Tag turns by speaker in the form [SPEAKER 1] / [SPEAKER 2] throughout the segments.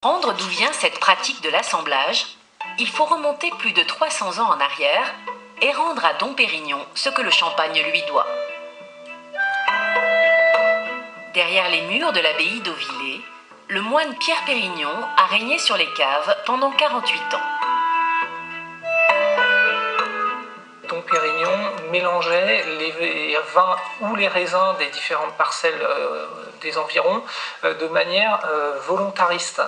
[SPEAKER 1] Comprendre d'où vient cette pratique de l'assemblage, il faut remonter plus de 300 ans en arrière et rendre à Dom Pérignon ce que le champagne lui doit. Derrière les murs de l'abbaye d'Auvillers, le moine Pierre Pérignon a régné sur les caves pendant 48 ans.
[SPEAKER 2] Dom Pérignon mélangeait les vins ou les raisins des différentes parcelles des environs de manière volontariste.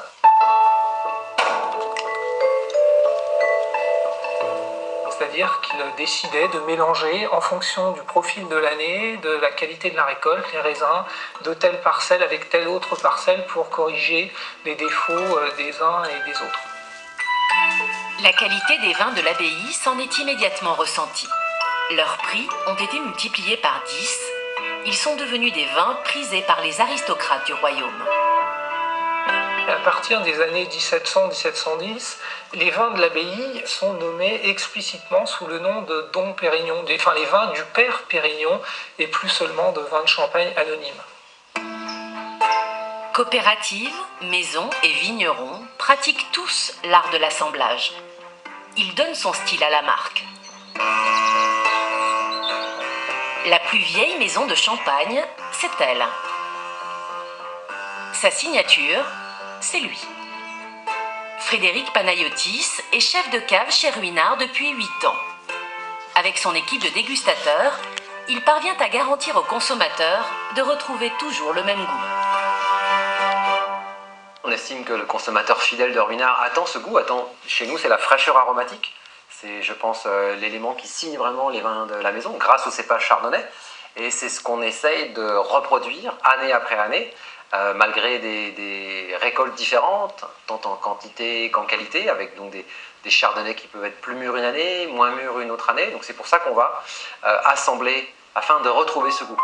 [SPEAKER 2] C'est-à-dire qu'il décidait de mélanger en fonction du profil de l'année, de la qualité de la récolte, les raisins de telle parcelle avec telle autre parcelle pour corriger les défauts des uns et des autres.
[SPEAKER 1] La qualité des vins de l'abbaye s'en est immédiatement ressentie. Leurs prix ont été multipliés par 10. Ils sont devenus des vins prisés par les aristocrates du royaume.
[SPEAKER 2] À partir des années 1700-1710, les vins de l'abbaye sont nommés explicitement sous le nom de Dom Pérignon, les vins du père Pérignon, et plus seulement de vins de champagne anonymes.
[SPEAKER 1] Coopératives, maisons et vignerons pratiquent tous l'art de l'assemblage. Ils donnent son style à la marque. La plus vieille maison de Champagne, c'est elle. Sa signature, c'est lui. Frédéric Panayotis est chef de cave chez Ruinart depuis 8 ans. Avec son équipe de dégustateurs, il parvient à garantir aux consommateurs de retrouver toujours le même goût.
[SPEAKER 3] On estime que le consommateur fidèle de Ruinart attend ce goût, chez nous c'est la fraîcheur aromatique. C'est, je pense, l'élément qui signe vraiment les vins de la maison grâce au cépage chardonnay. Et c'est ce qu'on essaye de reproduire année après année, malgré des récoltes différentes, tant en quantité qu'en qualité, avec donc des chardonnays qui peuvent être plus mûrs une année, moins mûrs une autre année. Donc c'est pour ça qu'on va assembler afin de retrouver ce goût.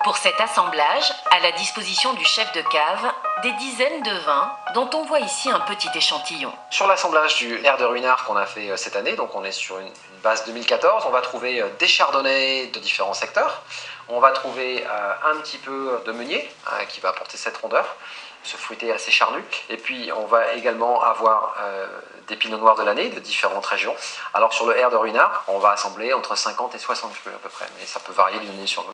[SPEAKER 1] Pour cet assemblage, à la disposition du chef de cave, des dizaines de vins dont on voit ici un petit échantillon.
[SPEAKER 3] Sur l'assemblage du air de Ruinart qu'on a fait cette année, donc on est sur une base 2014, on va trouver des chardonnays de différents secteurs. On va trouver un petit peu de meunier qui va apporter cette rondeur, ce fruité assez charnu. Et puis on va également avoir des pinots noirs de l'année de différentes régions. Alors sur le air de Ruinart, on va assembler entre 50 et 60 crus à peu près, mais ça peut varier d'une année sur l'autre.